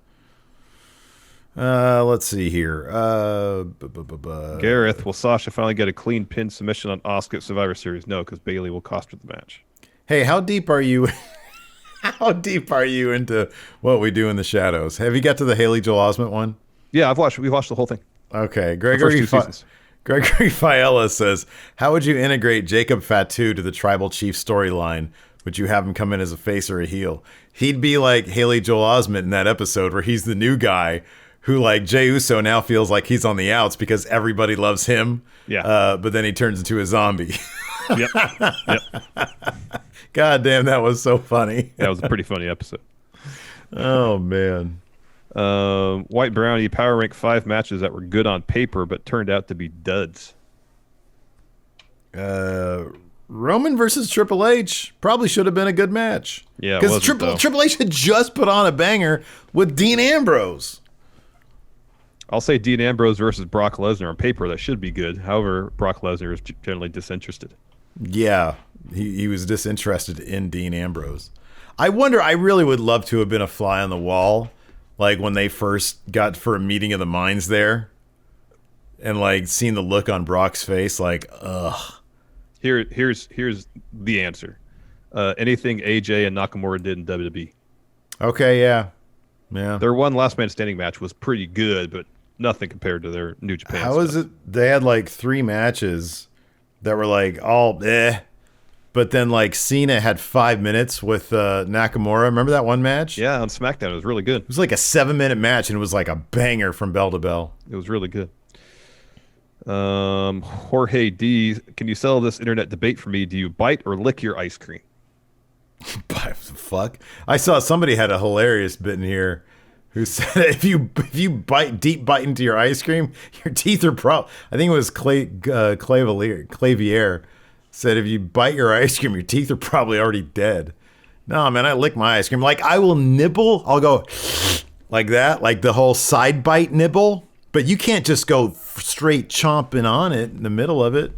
Let's see here. Gareth, will Sasha finally get a clean pin submission on Asuka at Survivor Series? No, because Bailey will cost her the match. Hey, how deep are you? How deep are you into what we do in the shadows? Have you got to the Haley Joel Osment one? Yeah, we watched the whole thing. Okay, Gregory Fiella says, how would you integrate Jacob Fatu to the Tribal Chief storyline? Would you have him come in as a face or a heel? He'd be like Haley Joel Osment in that episode where he's the new guy who, like, Jey Uso now feels like he's on the outs because everybody loves him. Yeah. But then he turns into a zombie. Yep. God damn, that was so funny. That was a pretty funny episode. Oh, man. White Brownie, power rank 5 matches that were good on paper but turned out to be duds. Roman versus Triple H probably should have been a good match. Yeah, because Triple H had just put on a banger with Dean Ambrose. I'll say Dean Ambrose versus Brock Lesnar on paper. That should be good. However, Brock Lesnar is generally disinterested. Yeah, he was disinterested in Dean Ambrose. I wonder, I really would love to have been a fly on the wall like when they first got for a meeting of the minds there, and like seeing the look on Brock's face, like, ugh. Here's the answer. Anything AJ and Nakamura did in WWE. Okay, yeah. Their one last man standing match was pretty good, but nothing compared to their New Japan. How is it? They had like 3 matches that were like all but then like Cena had 5 minutes with Nakamura. Remember that one match? Yeah, on SmackDown, it was really good. It was like a 7-minute match, and it was like a banger from bell to bell. It was really good. Jorge D, can you settle this internet debate for me? Do you bite or lick your ice cream? Fuck. I saw somebody had a hilarious bit in here who said if you deep bite into your ice cream, your teeth are I think it was Clavier said if you bite your ice cream, your teeth are probably already dead. No, man, I lick my ice cream. Like I will nibble. I'll go like that, like the whole side bite nibble. But you can't just go straight chomping on it in the middle of it.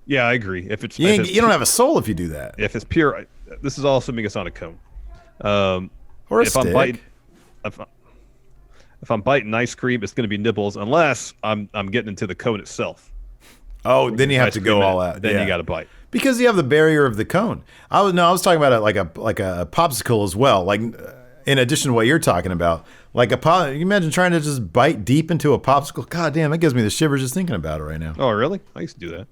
Yeah, I agree. If it's you don't have a soul if you do that. If it's pure, this is all assuming it's on a cone. Or a if stick. If I'm biting ice cream, it's going to be nibbles, unless I'm getting into the cone itself. Oh, then you have to go all out. Then you got to bite because you have the barrier of the cone. I was talking about it like a popsicle as well. Like in addition to what you're talking about. Like you imagine trying to just bite deep into a popsicle. God damn, that gives me the shivers just thinking about it right now. Oh, really? I used to do that.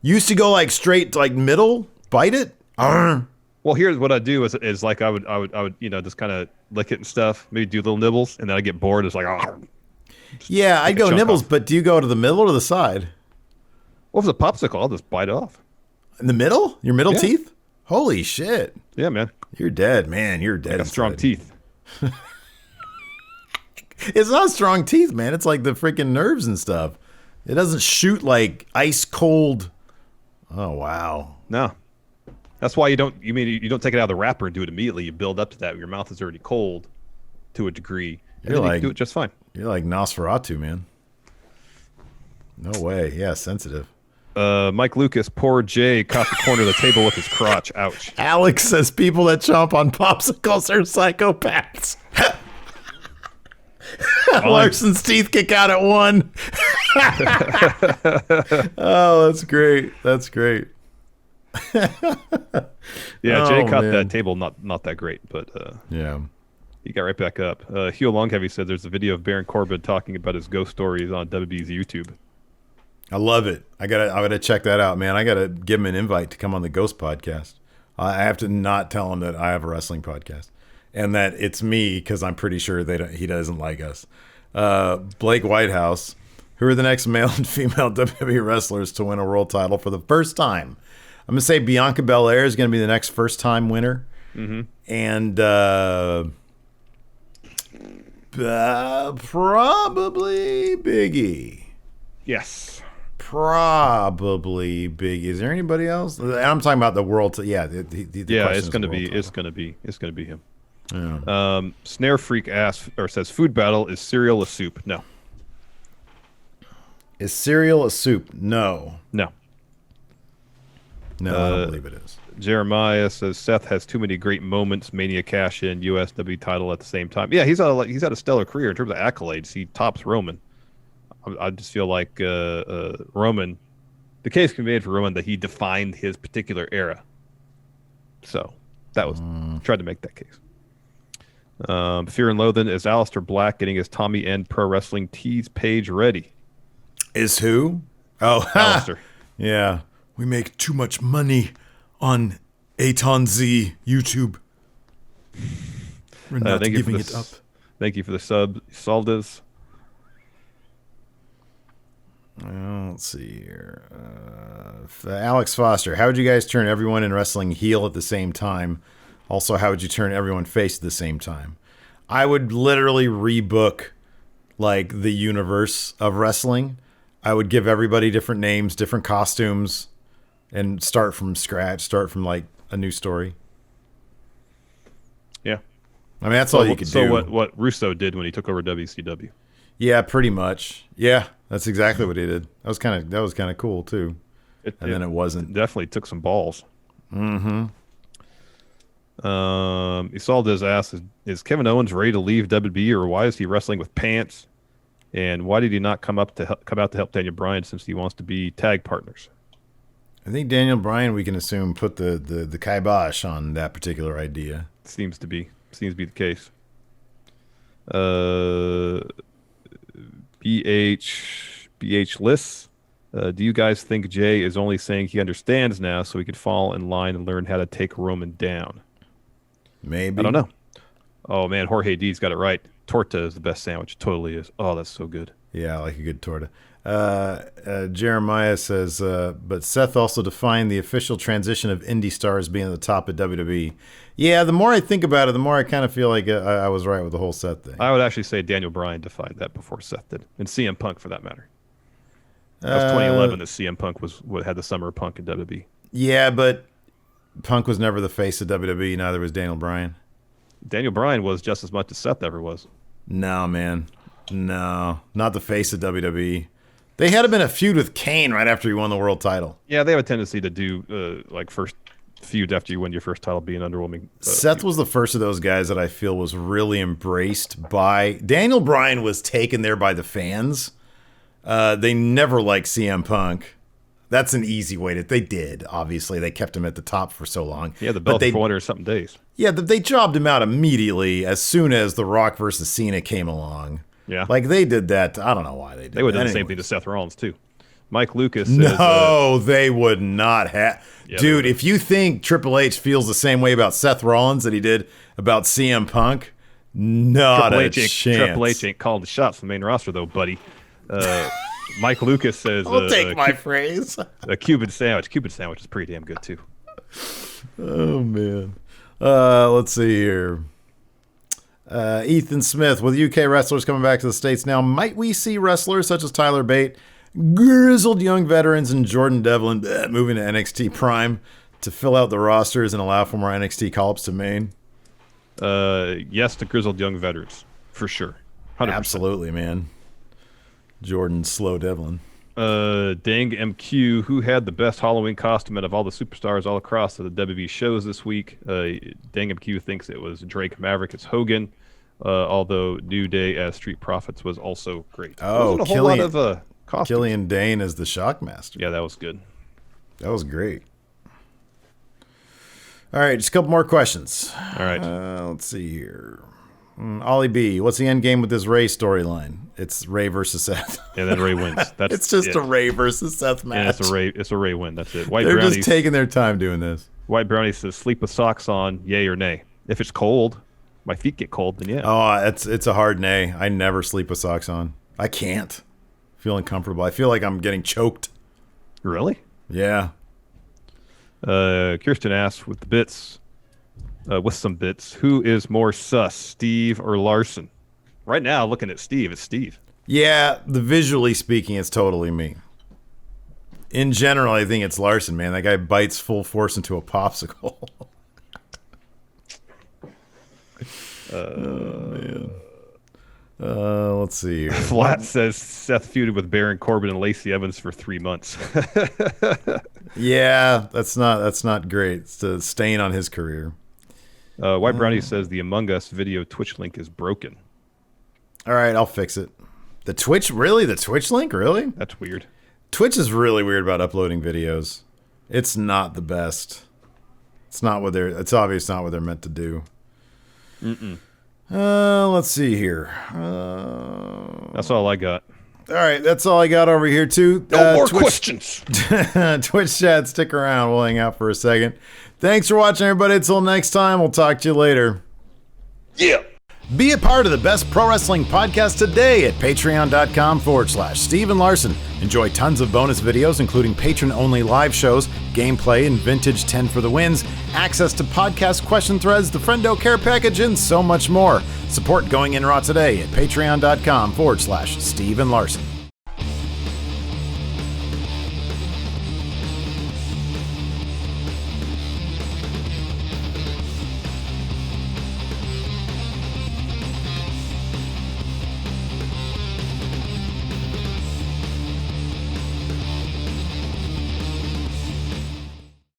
You used to go like straight, like middle, bite it. Well, here's what I do is like I would just kind of lick it and stuff. Maybe do little nibbles, and then I get bored. It's like yeah, I go nibbles, but do you go to the middle or the side? Well, if it's a popsicle, I'll just bite it off. In the middle? Your middle teeth? Holy shit! Yeah, man. You're dead, man. You're dead. I got strong teeth. It's not strong teeth, man. It's like the freaking nerves and stuff. It doesn't shoot like ice cold. Oh, wow. No. That's why you don't take it out of the wrapper and do it immediately. You build up to that. Your mouth is already cold to a degree. And then you can do it just fine. You're like Nosferatu, man. No way. Yeah, sensitive. Mike Lucas, poor Jay, caught the corner of the table with his crotch. Ouch. Alex says people that chomp on popsicles are psychopaths. Larson's teeth kick out at 1. Oh, that's great. That's great. Yeah, Jay caught that table not that great, but yeah, he got right back up. Hugh Longheavy said there's a video of Baron Corbin talking about his ghost stories on WWE's YouTube. I love it. I gotta check that out, man. I gotta give him an invite to come on the Ghost podcast. I have to not tell him that I have a wrestling podcast and that it's me because I'm pretty sure he doesn't like us. Blake Whitehouse, who are the next male and female WWE wrestlers to win a world title for the first time? I'm gonna say Bianca Belair is gonna be the next first time winner, and probably Big E. Yes. Probably Big E. Is there anybody else? I'm talking about the world. It's gonna be him. Yeah. Snare Freak says food battle is cereal a soup? No. Is cereal a soup? No. No. No, I don't believe it is. Jeremiah says Seth has too many great moments. Mania cash in, USW title at the same time. Yeah, he's had a stellar career in terms of accolades. He tops Roman. I just feel like Roman, the case can be made for Roman that he defined his particular era. So that was tried to make that case. Fear and Loathing is Aleister Black getting his Tommy End Pro Wrestling tease page ready. Is who? Oh, Aleister. Yeah. We make too much money on Aton Z YouTube. We're not giving it up. Thank you for the sub, Saldas. Let's see here. Alex Foster, how would you guys turn everyone in wrestling heel at the same time? Also, how would you turn everyone face at the same time? I would literally rebook like the universe of wrestling. I would give everybody different names, different costumes, and start from scratch, start from like a new story. Yeah. I mean, that's all you could do. So what Russo did when he took over WCW. Yeah, pretty much. Yeah, that's exactly what he did. That was kind of cool too. Then it wasn't. Definitely took some balls. Mm-hmm. Isolde's asked, is Kevin Owens ready to leave WWE, or why is he wrestling with pants? And why did he not come out to help Daniel Bryan since he wants to be tag partners? I think Daniel Bryan, we can assume, put the kibosh on that particular idea. Seems to be the case. BH lists. Do you guys think Jey is only saying he understands now so he could fall in line and learn how to take Roman down? Maybe. I don't know. Oh, man, Jorge D's got it right. Torta is the best sandwich. It totally is. Oh, that's so good. Yeah, I like a good torta. Jeremiah says, but Seth also defined the official transition of indie stars being at the top of WWE. Yeah, the more I think about it, the more I kind of feel like I was right with the whole Seth thing. I would actually say Daniel Bryan defined that before Seth did, and CM Punk for that matter. That was 2011 that CM Punk had the summer of Punk in WWE. Yeah, but Punk was never the face of WWE. Neither was Daniel Bryan. Daniel Bryan was just as much as Seth ever was. No, man. No, not the face of WWE. They had him in a feud with Kane right after he won the world title. Yeah, they have a tendency to do like first feud after you win your first title being underwhelming. Seth feud. was the first of those guys that I feel was really embraced by... Daniel Bryan was taken there by the fans. They never liked CM Punk. That's an easy way to... They did, obviously. They kept him at the top for so long. Yeah, the belt for 100-something days. Yeah, they jobbed him out immediately as soon as The Rock versus Cena came along. Yeah. Like, they did that. I don't know why they did that. They would have done the same thing to Seth Rollins, too. Mike Lucas says... No, they would not have... Yeah, dude, if you think Triple H feels the same way about Seth Rollins that he did about CM Punk, not a chance. Triple H ain't called the shots for the main roster, though, buddy. Mike Lucas says... I'll take my phrase. A Cuban sandwich. Cuban sandwich is pretty damn good, too. Oh, man. Let's see here. Ethan Smith, with UK wrestlers coming back to the States now, might we see wrestlers such as Tyler Bate, grizzled young veterans, and Jordan Devlin moving to NXT Prime to fill out the rosters and allow for more NXT call-ups to main? Yes, to grizzled young veterans, for sure. 100%. Absolutely, man. Jordan Slow Devlin. Dang MQ, who had the best Halloween costume out of all the superstars all across the WWE shows this week? Dang MQ thinks it was Drake Maverick as Hogan, although New Day as Street Profits was also great. Oh, a whole lot of costumes. Killian Dane as the Shockmaster. Yeah, that was good. That was great. All right, just a couple more questions. All right. Let's see here. Ollie B, what's the end game with this Ray storyline? It's Ray versus Seth. And then Ray wins. That's it's just a Ray versus Seth match. And it's a Ray win. That's it. They're just taking their time doing this. White Brownie says, sleep with socks on, yay or nay. If it's cold, my feet get cold, then yeah. Oh, it's a hard nay. I never sleep with socks on. I can't. I feel uncomfortable. I feel like I'm getting choked. Really? Yeah. Kirsten asks, with some bits, who is more sus, Steve or Larson? Right now, looking at Steve, it's Steve. Yeah, visually speaking, it's totally me. In general, I think it's Larson, man. That guy bites full force into a popsicle. Oh, man. Let's see here. Flat says Seth feuded with Baron Corbin and Lacey Evans for 3 months. Yeah, that's not great. It's a stain on his career. White Brownie says the Among Us video Twitch link is broken. All right, I'll fix it. The Twitch? Really? The Twitch link? Really? That's weird. Twitch is really weird about uploading videos. It's not the best. It's obvious not what they're meant to do. Let's see here. That's all I got. All right, that's all I got over here, too. No more questions. Twitch chat, stick around. We'll hang out for a second. Thanks for watching, everybody. Until next time, we'll talk to you later. Yeah. Be a part of the best pro wrestling podcast today at patreon.com/Steven Larson. Enjoy tons of bonus videos, including patron-only live shows, gameplay, and vintage 10 for the wins, access to podcast question threads, the Friendo Care Package, and so much more. Support Going In Raw today at patreon.com/Steven Larson.